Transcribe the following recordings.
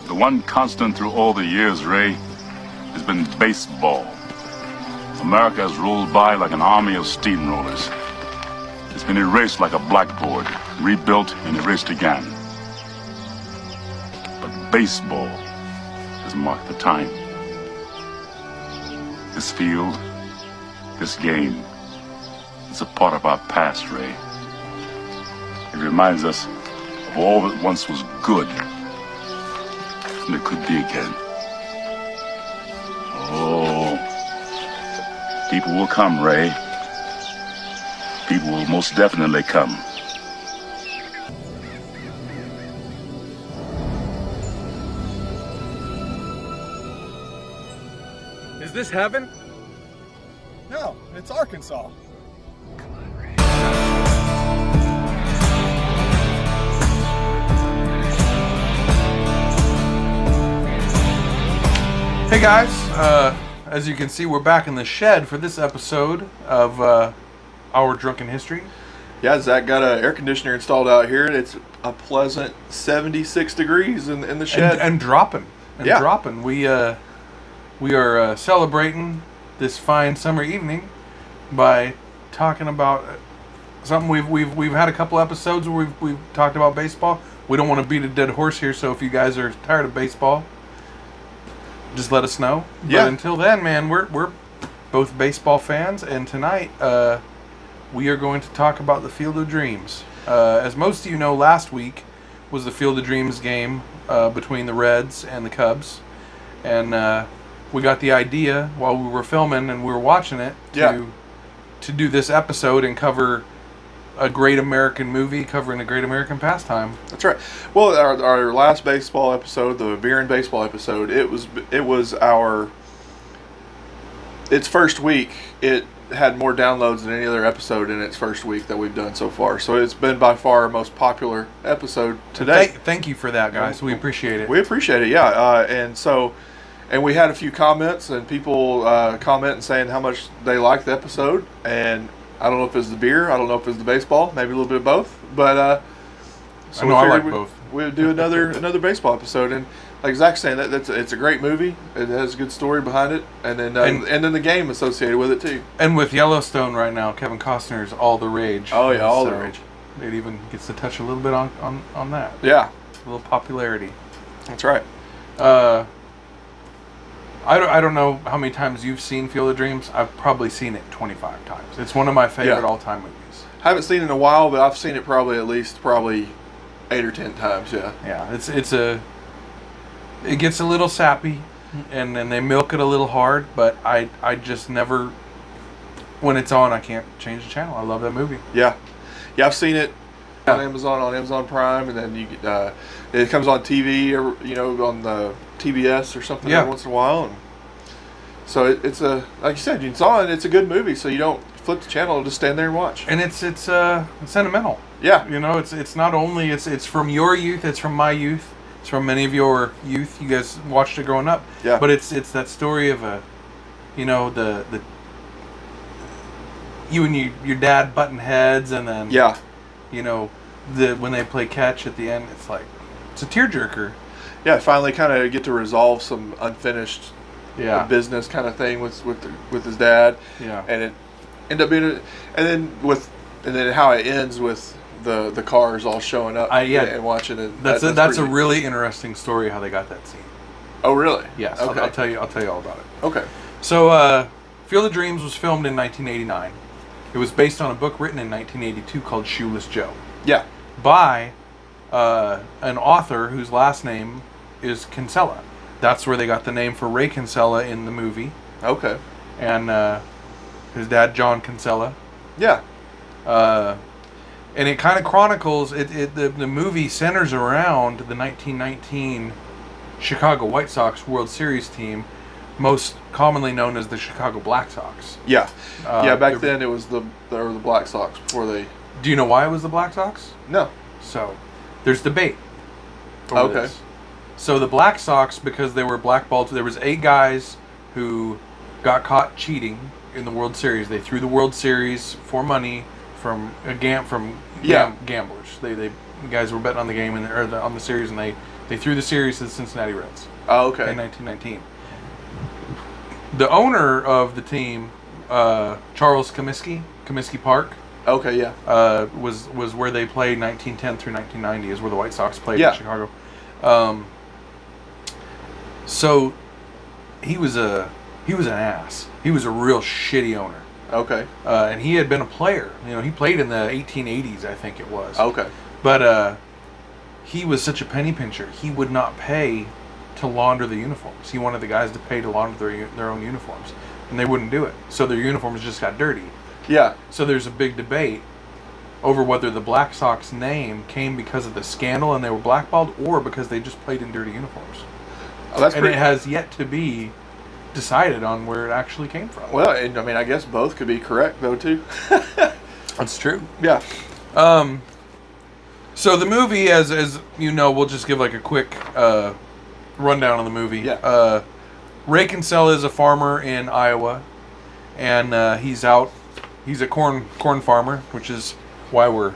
The one constant through all the years, Ray, has been baseball. America has rolled by like an army of steamrollers. It's been erased like a blackboard, rebuilt and erased again. But baseball has marked the time. This field, this game, is a part of our past, Ray. It reminds us of all that once was good, and it could be again. Oh, people will come, Ray. People will most definitely come. Is this heaven? No, it's Arkansas. Hey guys, as you can see, we're back in the shed for this episode of our Drunken History. Yeah, Zach got an air conditioner installed out here, and it's a pleasant 76 degrees in the shed. And dropping. Yeah. Dropping. We are celebrating this fine summer evening by talking about something we've had a couple episodes where we've talked about baseball. We don't want to beat a dead horse here, so if you guys are tired of baseball, just let us know. Yeah. But until then, man, we're both baseball fans, and tonight we are going to talk about the Field of Dreams. As most of you know, last week was the Field of Dreams game between the Reds and the Cubs, and we got the idea while we were filming and we were watching it to do this episode and cover a great American movie covering a great American pastime. That's right. Well, our last baseball episode, the beer and baseball episode, it was its first week. It had more downloads than any other episode in its first week that we've done so far. So it's been by far our most popular episode today. Thank you for that, guys. We appreciate it. We appreciate it, yeah. And we had a few comments and people commenting saying how much they liked the episode. And I don't know if it was the beer, I don't know if it was the baseball, maybe a little bit of both. But so I know I like both. We'll do another baseball episode, and like Zach's saying, it's a great movie. It has a good story behind it, and then the game associated with it too. And with Yellowstone right now, Kevin Costner is all the rage. Oh yeah, all the rage. It even gets to touch a little bit on that. Yeah, a little popularity. That's right. I don't know how many times you've seen Field of Dreams. I've probably seen it 25 times. It's one of my favorite all-time movies. I haven't seen it in a while, but I've seen it probably 8 or 10 times. Yeah. Yeah. It gets a little sappy, and then they milk it a little hard. But I just never, when it's on, I can't change the channel. I love that movie. Yeah. I've seen it on Amazon Prime, and then it comes on TV, on the TBS or something every once in a while. And so it's like you said, it's on. It's a good movie, so you don't flip the channel, just stand there and watch. And it's sentimental. Yeah. It's not only it's from your youth, it's from my youth, it's from many of your youth. You guys watched it growing up. Yeah. But it's that story of the you and your dad butting heads, and then when they play catch at the end, it's a tearjerker. Yeah, finally kind of get to resolve some unfinished business kind of thing with his dad. Yeah. And it ended up being and then how it ends with the cars all showing up and watching it. That's a really interesting story how they got that scene. Oh, really? Yes. Okay. I'll tell you all about it. Okay. So, Field of Dreams was filmed in 1989. It was based on a book written in 1982 called Shoeless Joe. Yeah. By an author whose last name is Kinsella. That's where they got the name for Ray Kinsella in the movie. Okay. And his dad, John Kinsella. Yeah. And it kind of chronicles the movie centers around the 1919 Chicago White Sox World Series team, most commonly known as the Chicago Black Sox. Yeah. Back then it was the Black Sox before they. Do you know why it was the Black Sox? No. So, there's debate over this. So the Black Sox, because they were blackballed, there was 8 guys who got caught cheating in the World Series. They threw the World Series for money from gamblers. They guys were betting on the game on the series, and they They threw the series to the Cincinnati Reds. Oh, okay. In 1919. The owner of the team, Charles Comiskey Park, Okay, yeah. was where they played 1910 through 1990 is where the White Sox played Yeah. in Chicago. So he was an ass. He was a real shitty owner. Okay. And he had been a player. You know, he played in the 1880s, I think it was. Okay. But he was such a penny pincher. He would not pay to launder the uniforms. He wanted the guys to pay to launder their own uniforms, and they wouldn't do it. So their uniforms just got dirty. Yeah. So there's a big debate over whether the Black Sox name came because of the scandal and they were blackballed, or because they just played in dirty uniforms. Oh, that's and it has yet to be decided on where it actually came from. Well, and I mean, I guess both could be correct though too. That's true. Yeah. So the movie, as you know, we'll just give like a quick rundown of the movie. Yeah. Ray Kinsella is a farmer in Iowa, and he's a corn farmer, which is why we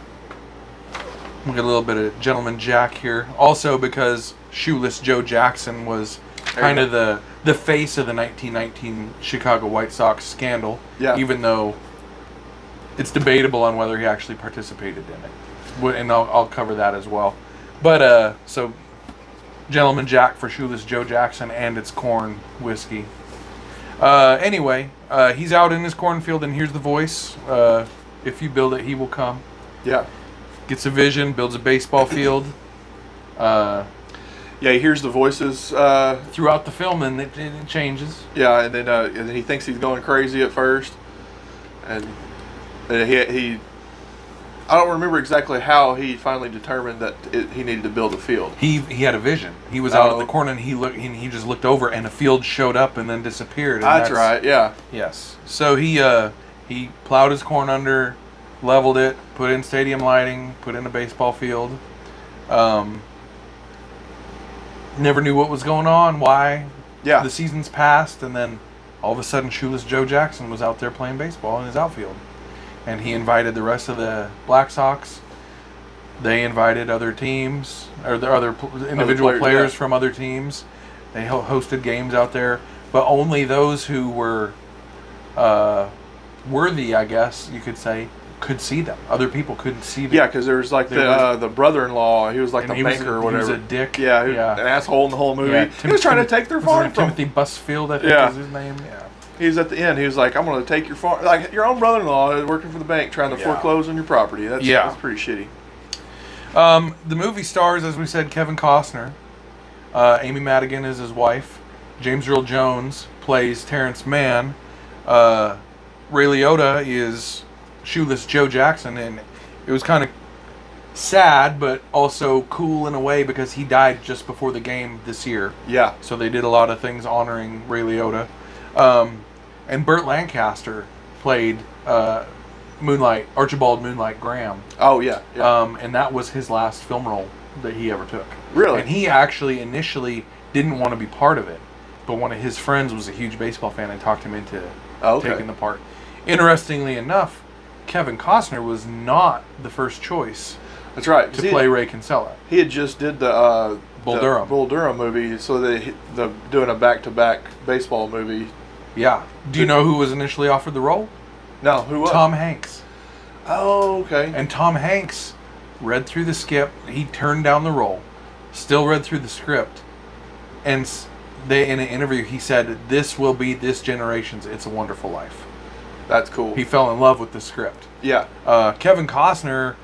get a little bit of Gentleman Jack here. Also because Shoeless Joe Jackson was kind of the face of the 1919 Chicago White Sox scandal. Yeah. Even though it's debatable on whether he actually participated in it. And I'll cover that as well. But, so, Gentleman Jack for Shoeless Joe Jackson and its corn whiskey. Anyway, he's out in his cornfield, and here's the voice. If you build it, he will come. Yeah. Gets a vision, builds a baseball field. Yeah, he hears the voices throughout the film, and it changes. Yeah, and then he thinks he's going crazy at first, and he I don't remember exactly how he finally determined that he needed to build a field. He had a vision. He was out at the corner, and he just looked over, and a field showed up and then disappeared. And that's right. Yeah. Yes. So he plowed his corn under, leveled it, put in stadium lighting, put in a baseball field. Never knew what was going on, why. Yeah. The seasons passed, and then all of a sudden, Shoeless Joe Jackson was out there playing baseball in his outfield. And he invited the rest of the Black Sox. They invited other teams, or the other individual players from other teams. They hosted games out there, but only those who were worthy, I guess you could say, could see them. Other people couldn't see them. Yeah, because there was like the brother-in-law. He was like the banker or whatever. He was a dick. Yeah, he was an asshole in the whole movie. Yeah, he was trying to take their farm from Timothy Busfield, I think is his name. Yeah. He was at the end. He was like, "I'm going to take your farm." Like your own brother-in-law is working for the bank, trying to foreclose on your property. That's pretty shitty. The movie stars, as we said, Kevin Costner. Amy Madigan is his wife. James Earl Jones plays Terrence Mann. Ray Liotta is Shoeless Joe Jackson, and it was kind of sad, but also cool in a way because he died just before the game this year. Yeah. So they did a lot of things honoring Ray Liotta. And Burt Lancaster played Archibald Moonlight Graham. Oh, yeah. And that was his last film role that he ever took. Really? And he actually initially didn't want to be part of it, but one of his friends was a huge baseball fan and talked him into taking the part. Interestingly enough, Kevin Costner was not the first choice. That's right. To play Ray Kinsella. He had just did the Bull Durham movie, so they doing a back-to-back baseball movie. Yeah. Do you know who was initially offered the role? No, who was? Tom Hanks. Oh, okay. And Tom Hanks read through the skip. He turned down the role. Still read through the script. And in an interview, he said, "This will be this generation's It's a Wonderful Life." That's cool. He fell in love with the script. Yeah. Kevin Costner,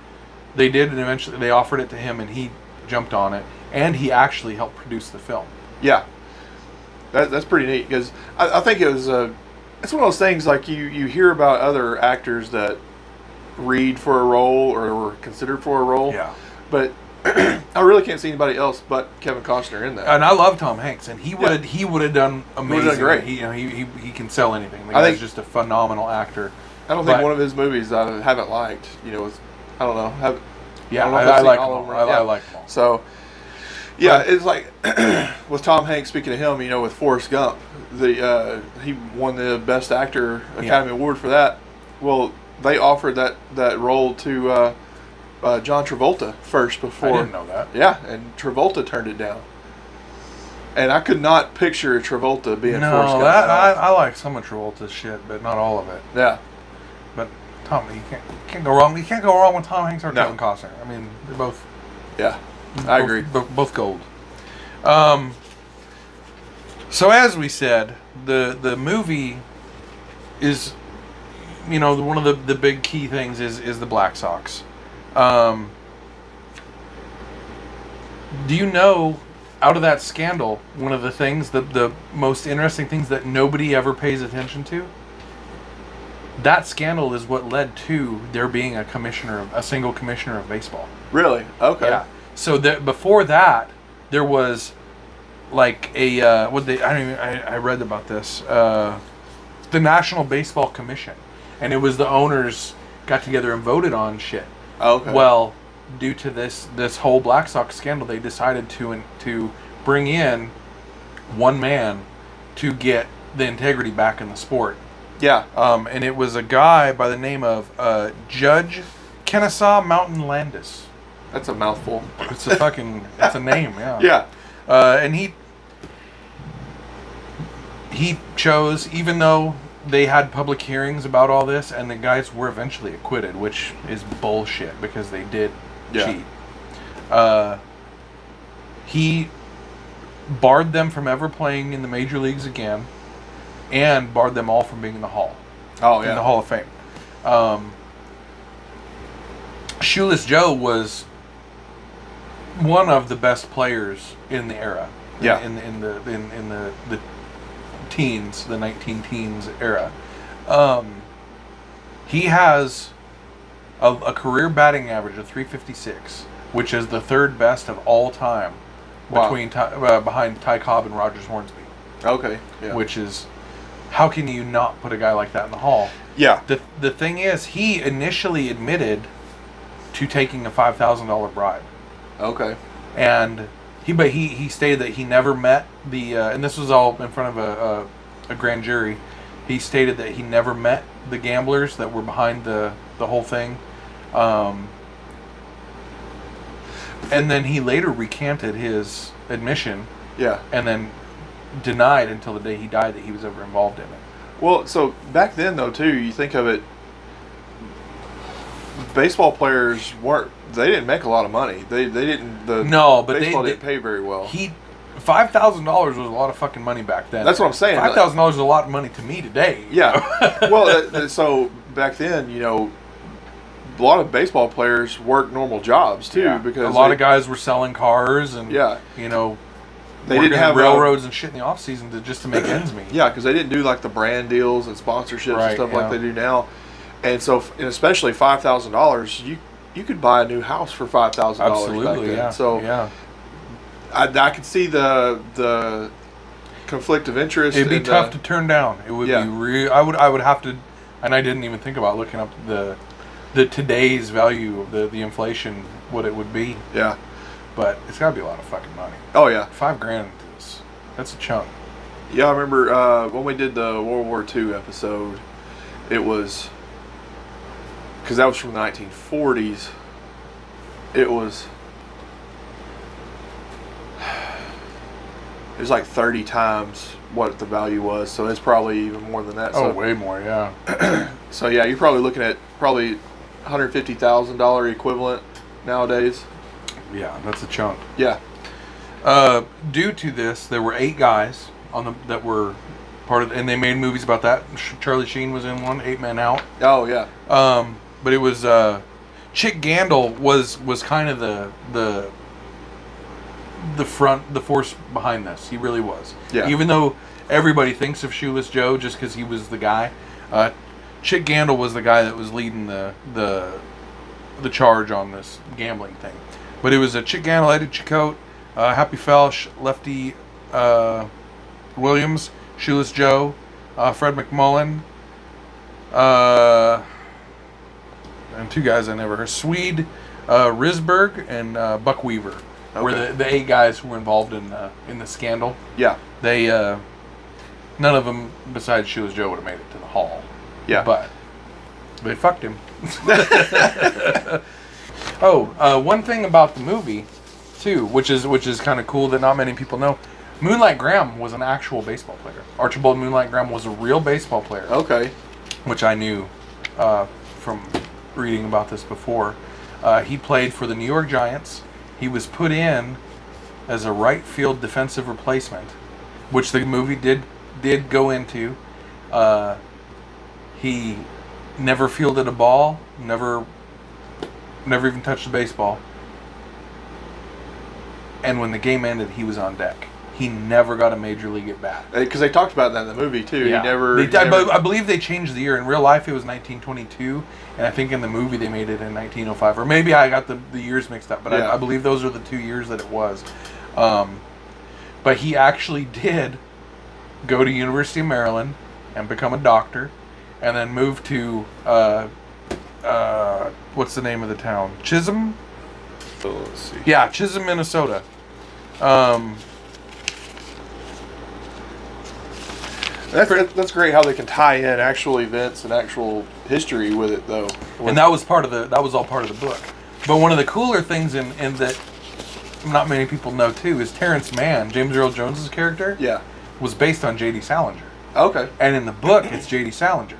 they did, and eventually they offered it to him, and he jumped on it. And he actually helped produce the film. Yeah. That's pretty neat, because I think it was it's one of those things like you hear about other actors that read for a role or were considered for a role. Yeah. But I really can't see anybody else but Kevin Costner in that. And I love Tom Hanks, and he would have done amazing. He would have done great. He can sell anything. The guy's just a phenomenal actor. I don't think one of his movies I haven't liked. Was I don't know. I like them all. I like them all. So. Yeah, it's like with Tom Hanks. Speaking of him, with Forrest Gump, he won the Best Actor Academy Award for that. Well, they offered that role to John Travolta first before. I didn't know that. Yeah, and Travolta turned it down. And I could not picture Travolta being Forrest Gump. I like some of Travolta's shit, but not all of it. Yeah. But Tom, you can't go wrong. You can't go wrong with Tom Hanks or No. Kevin Costner. I mean, they're both. Yeah, I agree. Both gold. So as we said, the movie is, one of the big key things is the Black Sox. Do you know, out of that scandal, one of the things, the most interesting things that nobody ever pays attention to? That scandal is what led to there being a single commissioner of baseball. Really? Okay. Yeah. So before that, there was like I read about this, the National Baseball Commission, and it was the owners got together and voted on shit. Okay. Well, due to this whole Black Sox scandal, they decided to bring in one man to get the integrity back in the sport. Yeah. And it was a guy by the name of Judge Kennesaw Mountain Landis. That's a mouthful. It's a name, yeah. Yeah. And he chose, even though they had public hearings about all this, and the guys were eventually acquitted, which is bullshit because they did cheat. He barred them from ever playing in the major leagues again, and barred them all from being in the Hall. Oh yeah. In the Hall of Fame. Shoeless Joe was one of the best players in the era. Yeah. In the teens, the 19-teens era. He has a career batting average of .356, which is the third best of all time, behind Ty Cobb and Rogers Hornsby. Okay. Yeah. Which is, how can you not put a guy like that in the Hall? Yeah. The thing is, he initially admitted to taking a $5,000 bribe. Okay. And he stated that he never met and this was all in front of a grand jury. He stated that he never met the gamblers that were behind the whole thing. And then he later recanted his admission. Yeah. And then denied until the day he died that he was ever involved in it. Well, so back then though too, you think of it, baseball players they didn't make a lot of money. They didn't. Baseball didn't pay very well. $5,000 was a lot of fucking money back then. That's what I'm saying. $5,000 is a lot of money to me today. Yeah. Well, so back then, a lot of baseball players worked normal jobs too, because a lot of guys were selling cars and they didn't have railroads and shit in the off season to make ends meet. Yeah, because they didn't do like the brand deals and sponsorships and stuff like they do now. And so, especially $5,000, you could buy a new house for $5,000 back then. Yeah. So I could see the conflict of interest. It'd be tough to turn down. It would be real. I would have to, and I didn't even think about looking up the today's value of the inflation, what it would be. Yeah. But it's got to be a lot of fucking money. Oh yeah. $5,000 that's a chunk. Yeah, I remember when we did the World War II episode, it was, because that was from the 1940s, it was like 30 times what the value was, so it's probably even more than that. Oh, way more, yeah. So yeah, you're probably looking at probably $150,000 equivalent nowadays. Yeah, that's a chunk. Yeah. Due to this, there were 8 guys that were part of, and they made movies about that. Charlie Sheen was in one, 8 Men Out. Oh yeah. But it was Chick Gandil was kind of the force behind this. He really was. Yeah. Even though everybody thinks of Shoeless Joe just because he was the guy, Chick Gandil was the guy that was leading the charge on this gambling thing. But it was a Chick Gandil, Eddie Chacot, Happy Felsch, Lefty Williams, Shoeless Joe, Fred McMullen, and 2 guys I never heard, Swede Risberg and Buck Weaver. Okay. Were the 8 guys who were involved in the scandal. Yeah. They none of them besides Shoeless Joe would have made it to the Hall. Yeah. But they fucked him. One thing about the movie, too, which is kind of cool that not many people know, Moonlight Graham was an actual baseball player. Archibald Moonlight Graham was a real baseball player. Okay. Which I knew from reading about this before. He played for the New York Giants. He was put in as a right field defensive replacement, which the movie did go into. He never fielded a ball, never even touched a baseball. And when the game ended, he was on deck. He never got a major league at bat. Because they talked about that in the movie, too. Yeah. He never... I believe they changed the year. In real life, it was 1922. And I think in the movie, they made it in 1905. Or maybe I got the years mixed up. But yeah. I believe those are the 2 years that it was. But he actually did go to University of Maryland and become a doctor. And then move to... what's the name of the town? Chisholm? So let's see. Yeah, Chisholm, Minnesota. That's great how they can tie in actual events and actual history with it, though. And that was all part of the book. But one of the cooler things in that not many people know too is Terrence Mann, James Earl Jones's character, yeah, was based on J.D. Salinger. Okay. And in the book, it's J.D. Salinger,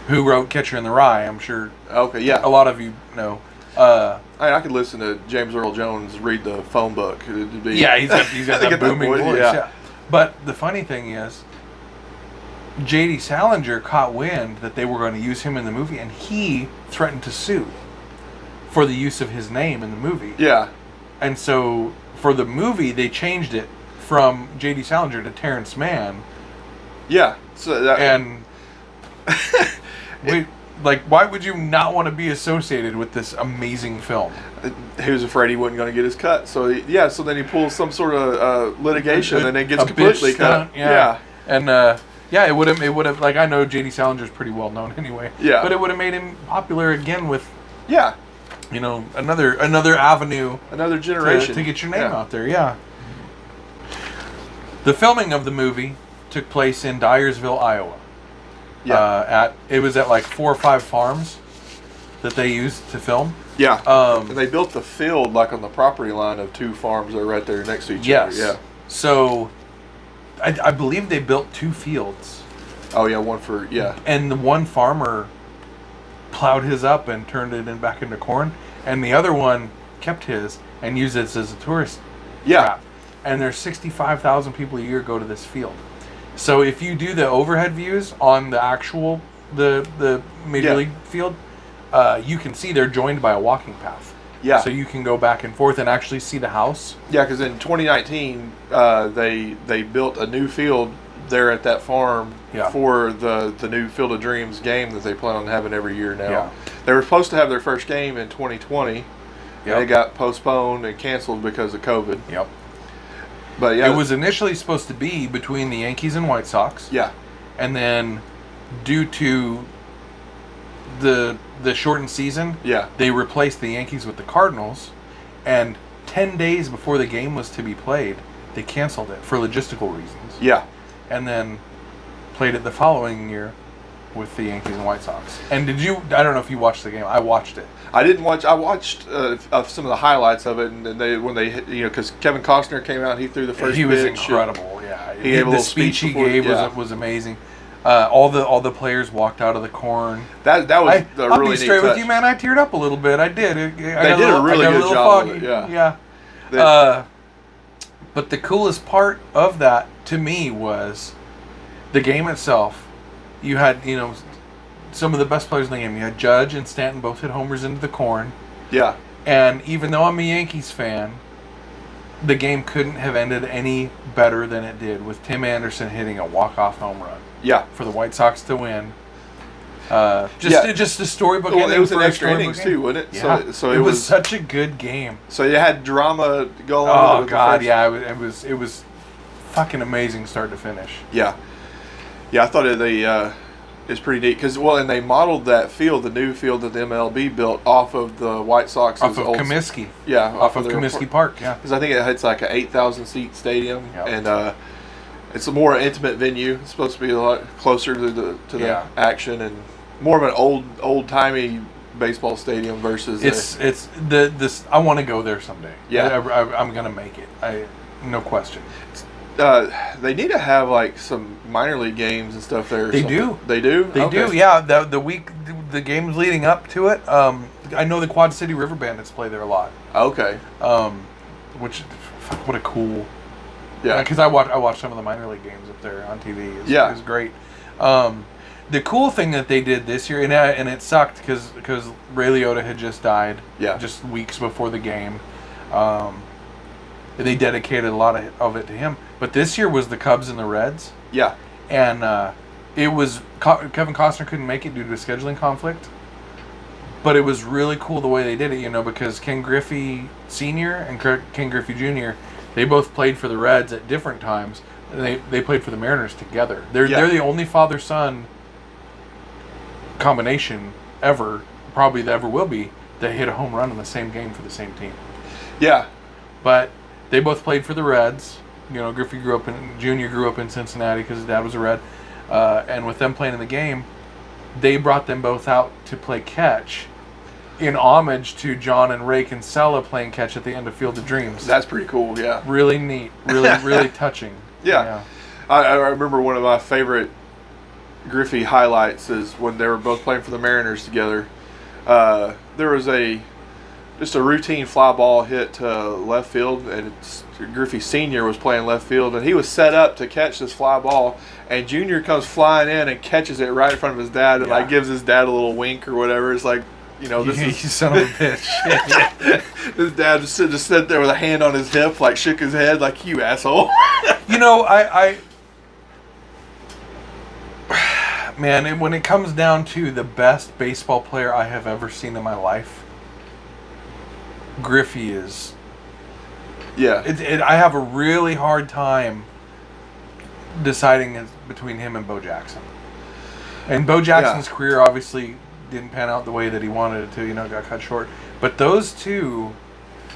who wrote Catcher in the Rye. I'm sure. Okay. Yeah. A lot of you know. I could listen to James Earl Jones read the phone book. Yeah, he's got that booming voice. Yeah. But the funny thing is, J.D. Salinger caught wind that they were going to use him in the movie, and he threatened to sue for the use of his name in the movie. Yeah. And so for the movie, they changed it from J.D. Salinger to Terrence Mann. Yeah. So and why would you not want to be associated with this amazing film? He was afraid he wasn't going to get his cut. So so then he pulls some sort of litigation, and it gets completely cut. Yeah. And it would have. Like, I know J.D. Salinger's pretty well known anyway. Yeah. But it would have made him popular again with. Yeah. You know, another avenue. Another generation to get your name out there. Yeah. The filming of the movie took place in Dyersville, Iowa. Yeah. It was at like 4 or 5 farms that they used to film. Yeah. And they built the field like on the property line of 2 farms that are right there next to each other. Yeah. So I believe they built 2 fields. Oh yeah, one for And the one farmer plowed his up and turned it back into corn, and the other one kept his and used it as a tourist trap. And there's 65,000 people a year go to this field. So if you do the overhead views on the actual the Major League field, you can see they're joined by a walking path. Yeah. So you can go back and forth and actually see the house. Yeah, because in 2019, they built a new field there at that farm for the new Field of Dreams game that they plan on having every year now. Yeah. They were supposed to have their first game in 2020, and it got postponed and canceled because of COVID. Yep. But it was initially supposed to be between the Yankees and White Sox. Yeah. And then, due to the shortened season, they replaced the Yankees with the Cardinals, and 10 days before the game was to be played, they canceled it for logistical reasons. Yeah. And then played it the following year with the Yankees and White Sox. And I don't know if you watched the game. I watched it. I didn't watch. I watched some of the highlights of it, and when they because Kevin Costner came out, he threw the first. He was incredible. Yeah, he gave a little speech he gave was amazing. All the players walked out of the corn. That was a really neat touch. I'll be straight with you, man. I teared up a little bit. I did. They did a really good job with it. Yeah. But the coolest part of that to me was the game itself. You had some of the best players in the game. You had Judge and Stanton both hit homers into the corn. Yeah. And even though I'm a Yankees fan, the game couldn't have ended any better than it did with Tim Anderson hitting a walk-off home run. Yeah. For the White Sox to win. Just a storybook ending. It was an extra innings too, wasn't it? Yeah. So it was such a good game. So you had drama going on. Oh God, yeah. It was fucking amazing start to finish. Yeah. Yeah, I thought it's pretty neat because and they modeled that field, the new field that the MLB built, off of the White Sox. Off of Comiskey. Yeah, off of Comiskey Park. Yeah, because I think it's like an 8,000 seat stadium, and it's a more intimate venue. It's supposed to be a lot closer to the action and more of an old timey baseball stadium versus it's this. I want to go there someday. Yeah. I'm gonna make it. No question. they need to have like some minor league games and stuff there. They do. They do. They do. Yeah. The games leading up to it. I know the Quad City River Bandits play there a lot. Okay. Which, what a cool. Yeah. Because I watched some of the minor league games up there on TV. It was great. The cool thing that they did this year, and it sucked because Ray Liotta had just died. Yeah. Just weeks before the game. They dedicated a lot of it to him. But this year was the Cubs and the Reds. Yeah. And it was Kevin Costner couldn't make it due to a scheduling conflict. But it was really cool the way they did it, because Ken Griffey Sr. and Ken Griffey Jr., they both played for the Reds at different times. And they played for the Mariners together. They're the only father-son combination ever, probably that ever will be, that hit a home run in the same game for the same team. Yeah. But they both played for the Reds. Griffey Jr. grew up in Cincinnati because his dad was a Red. And with them playing in the game, they brought them both out to play catch in homage to John and Ray Kinsella playing catch at the end of Field of Dreams. That's pretty cool, yeah. Really neat. Really touching. Yeah. I remember one of my favorite Griffey highlights is when they were both playing for the Mariners together. There was just a routine fly ball hit to left field, and Griffey Sr. was playing left field, and he was set up to catch this fly ball, and Junior comes flying in and catches it right in front of his dad, and gives his dad a little wink or whatever. It's like, this is... You son of a bitch. His dad just sat there with a hand on his hip, like shook his head, like, you asshole. Man, when it comes down to the best baseball player I have ever seen in my life, Griffey is. Yeah. I have a really hard time deciding between him and Bo Jackson. And Bo Jackson's career obviously didn't pan out the way that he wanted it to, got cut short. But those two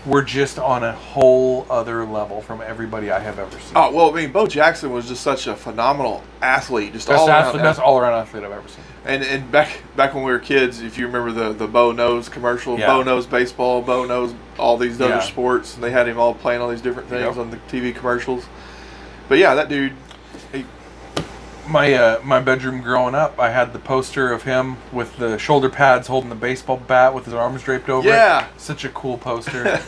were just on a whole other level from everybody I have ever seen. Oh, well, Bo Jackson was just such a phenomenal athlete. Just best all-around athlete I've ever seen. And back when we were kids, if you remember the Bo Knows commercial, Bo Knows baseball, Bo Knows all these other sports, and they had him all playing all these different things on the TV commercials. But yeah, that dude... My bedroom growing up, I had the poster of him with the shoulder pads holding the baseball bat with his arms draped over it. Such a cool poster.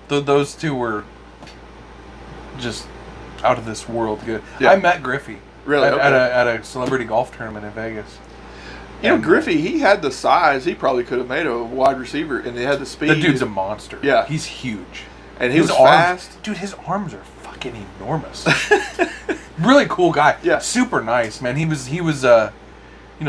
Those two were just out of this world good. I met Griffey at a celebrity golf tournament in Vegas. Griffey, he had the size. He probably could have made a wide receiver, and he had the speed. The dude's a monster. Yeah. He's huge. And he was fast. Dude, his arms are fucking enormous. Really cool guy. Yeah. Super nice, man. He was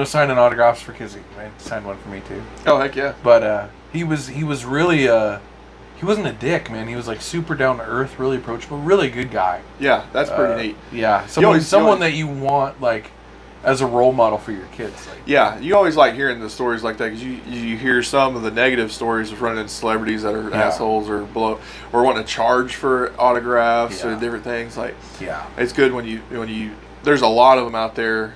signing autographs for kids. Man, signed one for me too. Oh, heck yeah. But he was really he wasn't a dick, man. He was like super down to earth, really approachable, really good guy. Yeah, that's pretty neat. Yeah. Someone that you want like as a role model for your kids. Yeah, you always like hearing the stories like that because you hear some of the negative stories of running into celebrities that are assholes or wanting to charge for autographs or different things. It's good when you there's a lot of them out there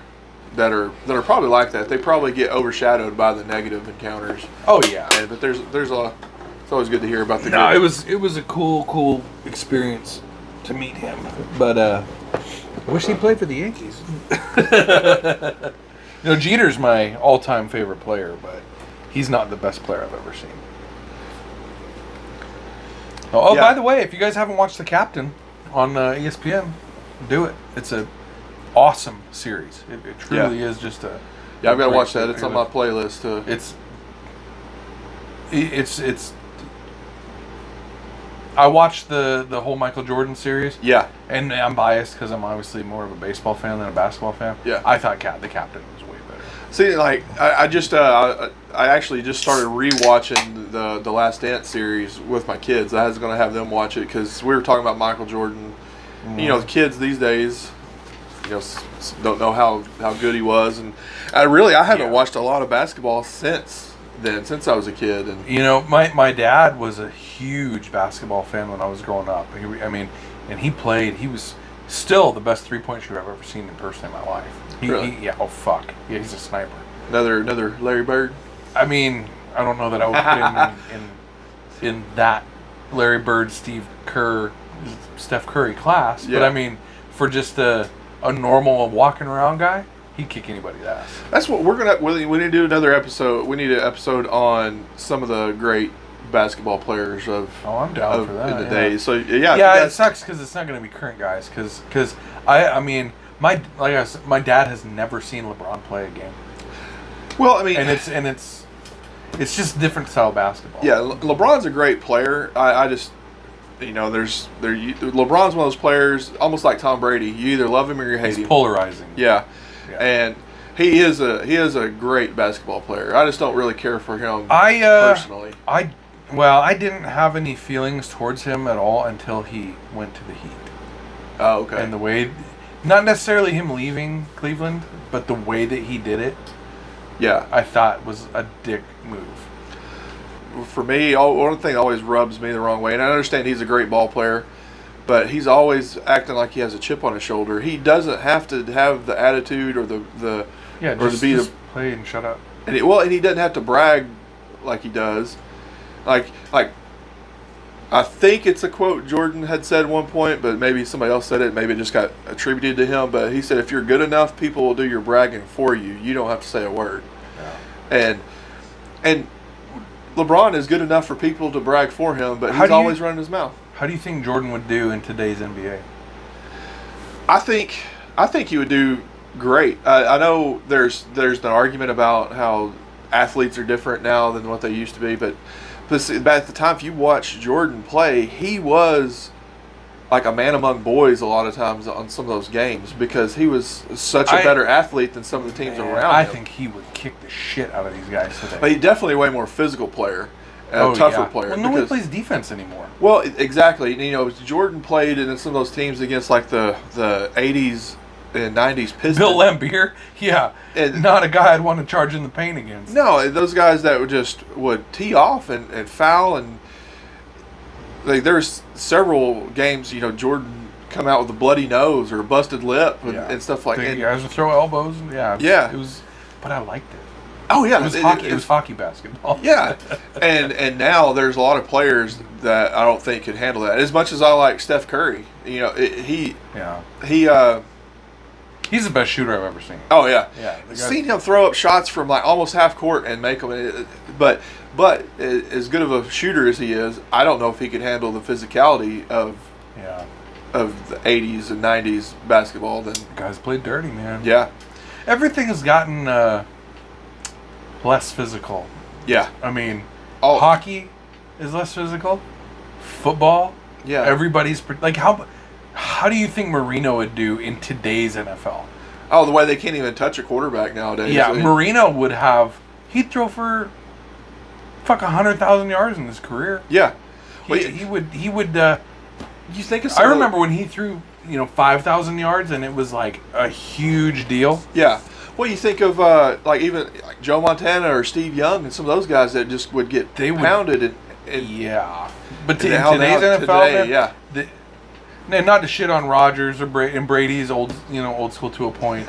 that are probably like that. They probably get overshadowed by the negative encounters. Oh yeah, but there's it's always good to hear about the. No, it was a cool experience to meet him, but I wish he played for the Yankees. Jeter's my all-time favorite player, but he's not the best player I've ever seen. By the way, if you guys haven't watched The Captain on ESPN, do it. It's a awesome series. It truly is just a. Yeah, I've got to watch that. It's on my playlist too. It's. I watched the whole Michael Jordan series. Yeah. And I'm biased because I'm obviously more of a baseball fan than a basketball fan. Yeah. I thought The Captain was way better. See, I actually just started rewatching the Last Dance series with my kids. I was going to have them watch it because we were talking about Michael Jordan. The kids these days, don't know how good he was, and I haven't watched a lot of basketball since I was a kid. And my dad was a huge basketball fan when I was growing up. And he played. He was still the best 3-point shooter I've ever seen in person in my life. Really? Yeah. Oh fuck. Yeah, he's a sniper. Another Larry Bird. I mean, I don't know that I would put him in that Larry Bird, Steve Kerr, Steph Curry class. Yeah. But I mean, for just a normal walking around guy, he'd kick anybody's ass. That's what we're gonna. We need to do another episode. We need an episode on some of the great basketball players of. Oh, I'm down for that. In the days. So yeah. Yeah, it sucks because it's not going to be current guys. Because I mean, like I said, my dad has never seen LeBron play a game. Well, I mean, and it's just different style basketball. Yeah, LeBron's a great player. I just, LeBron's one of those players, almost like Tom Brady. You either love him or you hate him. He's polarizing. Yeah, and he is a great basketball player. I just don't really care for him personally. I didn't have any feelings towards him at all until he went to the Heat. Oh, okay. And the way, not necessarily him leaving Cleveland, but the way that he did it. Yeah, I thought was a dick move. For me, one thing that always rubs me the wrong way, and I understand he's a great ball player, but he's always acting like he has a chip on his shoulder. He doesn't have to have the attitude or just play and shut up. And he doesn't have to brag like he does. Like I think it's a quote Jordan had said at one point, but maybe somebody else said it. Maybe it just got attributed to him. But he said, if you're good enough, people will do your bragging for you. You don't have to say a word. Yeah. And LeBron is good enough for people to brag for him, but he's always running his mouth. How do you think Jordan would do in today's NBA? I think he would do great. I know there's an argument about how athletes are different now than what they used to be, but at the time, if you watch Jordan play, he was like a man among boys a lot of times on some of those games because he was such a better athlete than some of the teams around him. I think he would kick the shit out of these guys today. But he's definitely a way more physical player, a tougher player. Well, nobody plays defense anymore. Well, exactly. Jordan played in some of those teams against like the 80s and 90s Pistons. Bill Laimbeer, yeah, and not a guy I'd want to charge in the paint against. No, those guys that would tee off and foul, and there's several games. Jordan come out with a bloody nose or a busted lip and stuff like that. Guys would throw elbows. Yeah. It was, but I liked it. Oh yeah, it was hockey. It was hockey basketball. Yeah, and now there's a lot of players that I don't think could handle that. As much as I like Steph Curry, he's the best shooter I've ever seen. Oh yeah, yeah. Seen him throw up shots from like almost half court and make them. But as good of a shooter as he is, I don't know if he could handle the physicality of the 80s and 90s basketball. Then guys played dirty, man. Yeah, everything has gotten less physical. Yeah, I mean, hockey is less physical. Football. Yeah, everybody's like How do you think Marino would do in today's NFL? Oh, the way they can't even touch a quarterback nowadays. Yeah, Marino he'd throw for 100,000 yards in his career. Yeah. He would. You think of I remember when he threw 5,000 yards and it was like a huge deal. Yeah. Well, you think of even Joe Montana or Steve Young and some of those guys that just would get pounded yeah. But in today's NFL, and not to shit on Rodgers or and Brady's old school to a point.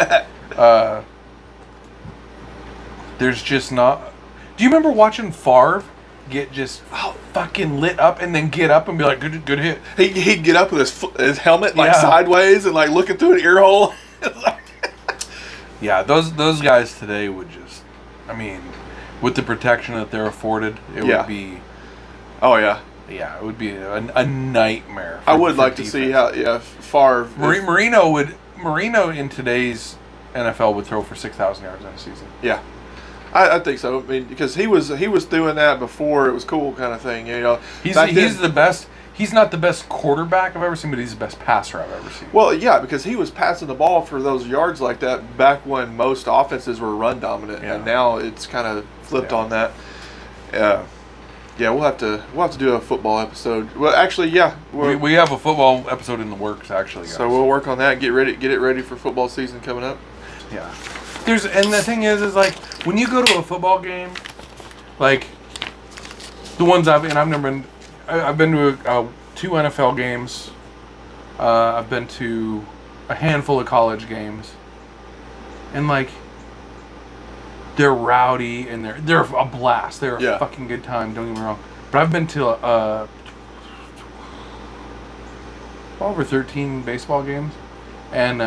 There's just not. Do you remember watching Favre get just fucking lit up and then get up and be like, good hit? He'd get up with his helmet sideways and looking through an ear hole. Yeah, those guys today would just. I mean, with the protection that they're afforded, it would be. Oh yeah. Yeah, it would be a nightmare. I would like to see how Favre. Marino in today's NFL would throw for 6,000 yards in a season. Yeah, I think so. I mean, because he was doing that before it was cool, kind of thing. He's the best. He's not the best quarterback I've ever seen, but he's the best passer I've ever seen. Well, yeah, because he was passing the ball for those yards like that back when most offenses were run dominant, and now it's kind of flipped on that. Yeah, we'll have to do a football episode. Well, actually, we have a football episode in the works, actually, guys. So we'll work on that. Get it ready for football season coming up. Yeah, and the thing is like when you go to a football game, like the ones I've never been. I've been to 2 NFL games. I've been to a handful of college games, and they're rowdy and they're a blast. They're a fucking good time. Don't get me wrong. But I've been to over 13 baseball games, and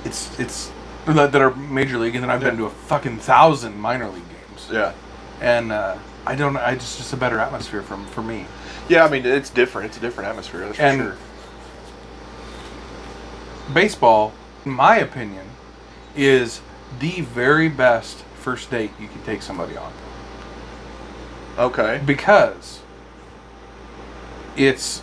it's that are major league, and then I've been to a fucking 1,000 minor league games. Yeah. And it's just a better atmosphere for me. Yeah, I mean, it's different. It's a different atmosphere, that's for sure. Baseball, in my opinion, is the very best first date you can take somebody on. Okay. Because it's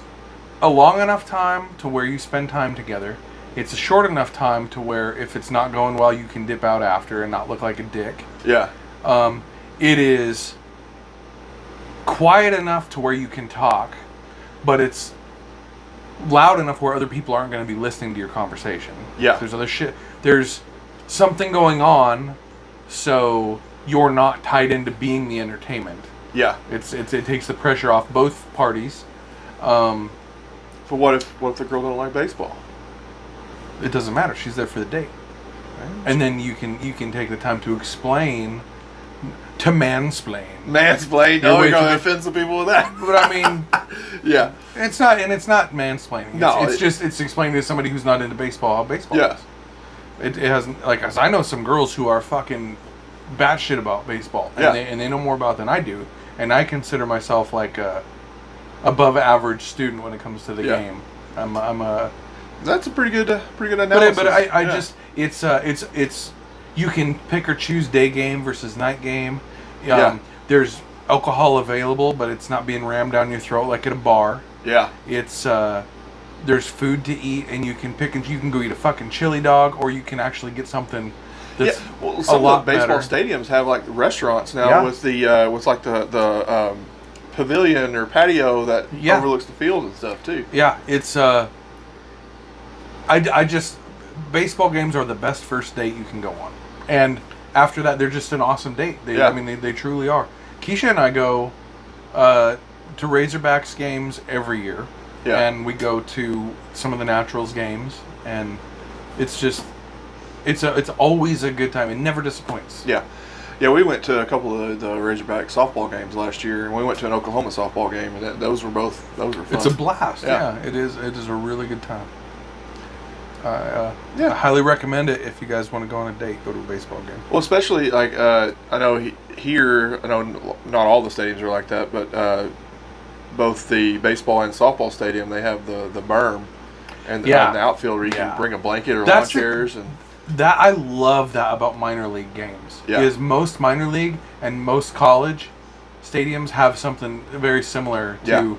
a long enough time to where you spend time together. It's a short enough time to where if it's not going well, you can dip out after and not look like a dick. Yeah. It is quiet enough to where you can talk, but it's loud enough where other people aren't going to be listening to your conversation. Yeah. There's other shit. There's something going on, so you're not tied into being the entertainment. Yeah. It takes the pressure off both parties. But what if the girl don't like baseball? It doesn't matter. She's there for the date, right? And then you can take the time to explain, to mansplain. Mansplain? Oh, you're going to offend some people with that. But I mean, yeah, it's not mansplaining. No, it's explaining to somebody who's not into baseball how baseball is. It hasn't, like, as I know some girls who are fucking batshit about baseball, and they know more about it than I do, and I consider myself like a above average student when it comes to the game. I'm a. That's a pretty good analysis. But I just it's you can pick or choose day game versus night game. There's alcohol available, but it's not being rammed down your throat like at a bar. Yeah. It's there's food to eat, and you can pick and you can go eat a fucking chili dog, or you can actually get something that's some a lot of the baseball better. Stadiums have like restaurants now with the with like the pavilion or patio that overlooks the field and stuff too. Yeah, it's I just baseball games are the best first date you can go on, and after that they're just an awesome date. I mean they truly are. Keisha and I go to Razorbacks games every year, and we go to some of the Naturals games, and it's just it's always a good time. It never disappoints. Yeah, we went to a couple of the Razorback softball games last year, and we went to an Oklahoma softball game, and those were fun. It's a blast. Yeah, it is a really good time. I highly recommend it if you guys want to go on a date. Go to a baseball game. Well, especially like I know here, I know not all the stadiums are like that, but both the baseball and softball stadium, they have the berm and the outfield where you can bring a blanket or lawn chairs and. That I love that about minor league games. Is most minor league and most college stadiums have something very similar to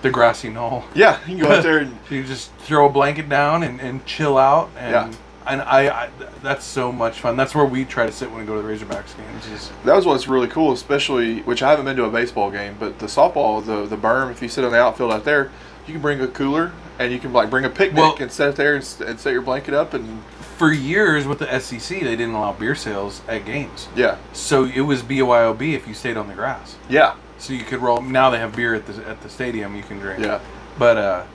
the grassy knoll. Yeah, you can go out there and you just throw a blanket down and chill out, and I that's so much fun. That's where we try to sit when we go to the Razorbacks games. That was what's really cool, especially which I haven't been to a baseball game, but the softball, the berm. If you sit on the outfield out there, you can bring a cooler and you can like bring a picnic and sit there and set your blanket up and. For years with the SEC, they didn't allow beer sales at games. Yeah. So it was BYOB if you stayed on the grass. Yeah. So you could roll. Now they have beer at the stadium you can drink. Yeah. But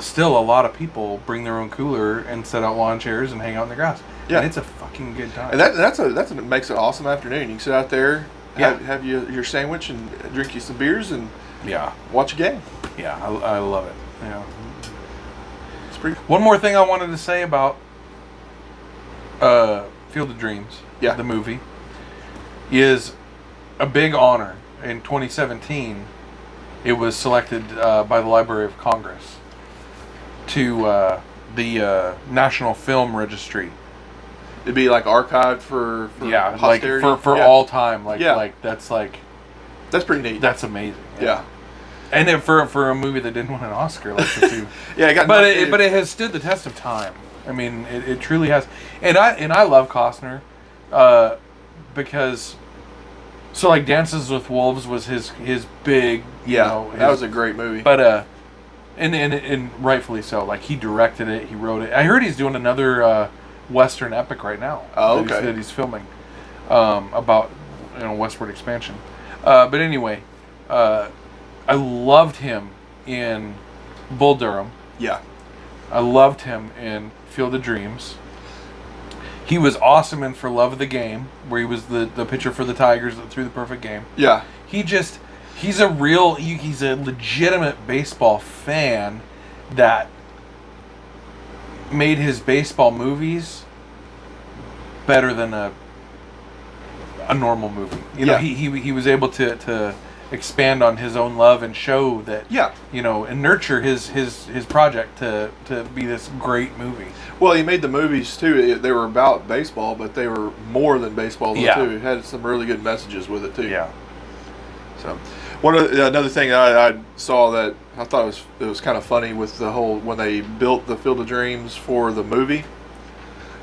still, a lot of people bring their own cooler and set out lawn chairs and hang out in the grass. Yeah. And it's a fucking good time. And that makes an awesome afternoon. You can sit out there, have your sandwich and drink you some beers and watch a game. Yeah, I love it. Yeah. It's pretty. One more thing I wanted to say about. Field of Dreams, the movie, is a big honor. In 2017, it was selected by the Library of Congress to the National Film Registry. It'd be like archived for posterity? Like for all time. Like that's pretty neat. That's amazing. Yeah. And then for a movie that didn't win an Oscar, like the two. But it has stood the test of time. I mean, it truly has, and I love Costner, because, so like Dances with Wolves was his big, that was a great movie. But and rightfully so. Like he directed it, he wrote it. I heard he's doing another Western epic right now. Oh, okay. That he's filming about westward expansion. But anyway, I loved him in Bull Durham. Yeah. I loved him in Field of Dreams. He was awesome in For Love of the Game, where he was the pitcher for the Tigers that threw the perfect game. Yeah. He's a legitimate baseball fan that made his baseball movies better than a normal movie. You know, he was able to expand on his own love and show that, you know, and nurture his project to be this great movie. Well, he made the movies too. They were about baseball, but they were more than baseball too. It had some really good messages with it too. Yeah. So, another thing I saw that I thought it was kind of funny with the whole when they built the Field of Dreams for the movie.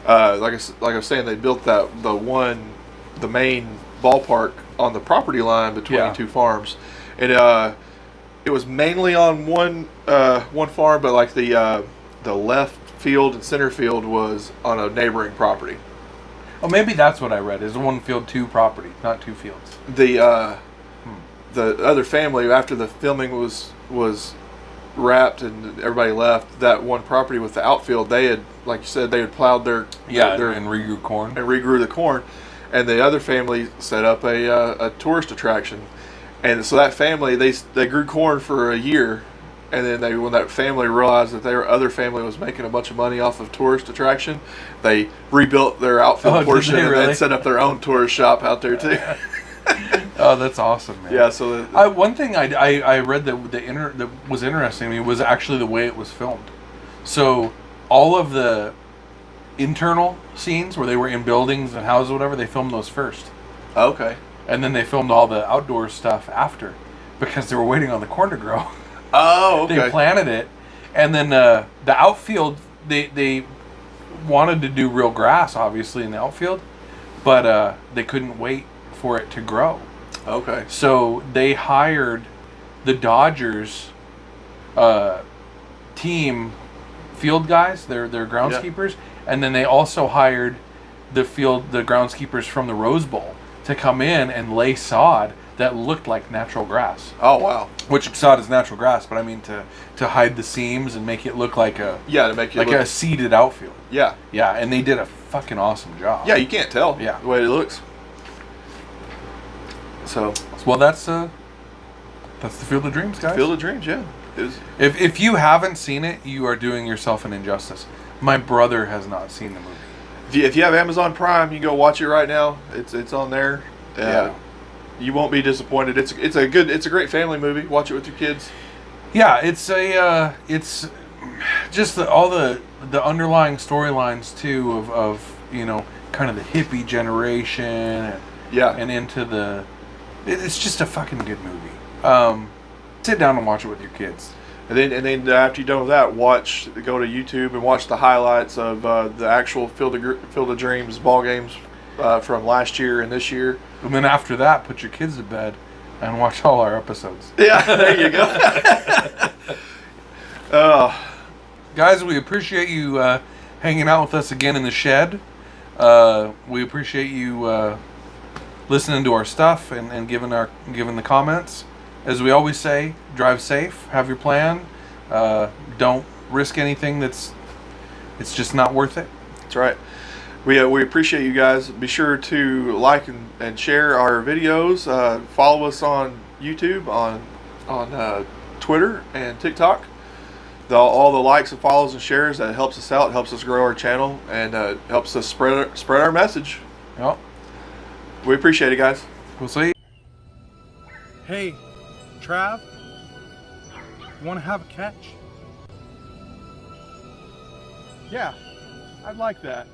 Like I was saying, they built the main ballpark on the property line between two farms, and it was mainly on one farm, but like the left field and center field was on a neighboring property. Oh, maybe that's what I read. Is one field, two property, not two fields. The other family, after the filming was wrapped and everybody left, that one property with the outfield, they had, like you said, they had plowed their and regrew corn and regrew the corn, and the other family set up a tourist attraction, and so that family they grew corn for a year, and then when that family realized that their other family was making a bunch of money off of tourist attraction, they rebuilt their outfield portion and then set up their own tourist shop out there too. Oh, that's awesome, man. Yeah. So one thing I read that was interesting to me was actually the way it was filmed. So all of the internal scenes where they were in buildings and houses or whatever, they filmed those first. Okay. And then they filmed all the outdoor stuff after, because they were waiting on the corn to grow. Oh, okay. They planted it, and then the outfield, they wanted to do real grass, obviously, in the outfield, but they couldn't wait for it to grow. Okay. So they hired the Dodgers team field guys, their groundskeepers, and then they also hired the groundskeepers from the Rose Bowl to come in and lay sod that looked like natural grass. Oh, wow. Which sod is natural grass, but I mean to hide the seams and make it look like a a seeded outfield. Yeah. Yeah, and they did a fucking awesome job. Yeah, you can't tell. Yeah. The way it looks. So. Well, that's the Field of Dreams, guys. Field of Dreams, yeah. If you haven't seen it, you are doing yourself an injustice. My brother has not seen the movie. If you have Amazon Prime, you can go watch it right now. It's on there. Yeah. You won't be disappointed. It's a great family movie. Watch it with your kids. Yeah, it's just all the underlying storylines too of you know, kind of the hippie generation and into it's just a fucking good movie. Sit down and watch it with your kids. And then after you're done with that, go to YouTube and watch the highlights of the actual Field of Dreams ball games from last year and this year. And then after that, put your kids to bed and watch all our episodes. Yeah, there you go. Guys, we appreciate you hanging out with us again in the shed. We appreciate you listening to our stuff and giving the comments. As we always say, drive safe, have your plan. Don't risk anything it's just not worth it. That's right. We appreciate you guys. Be sure to like and share our videos. Follow us on YouTube, on Twitter and TikTok. All the likes and follows and shares, that helps us out, helps us grow our channel, and helps us spread our message. Yep. We appreciate it, guys. We'll see you. Hey, Trav, want to have a catch? Yeah, I'd like that.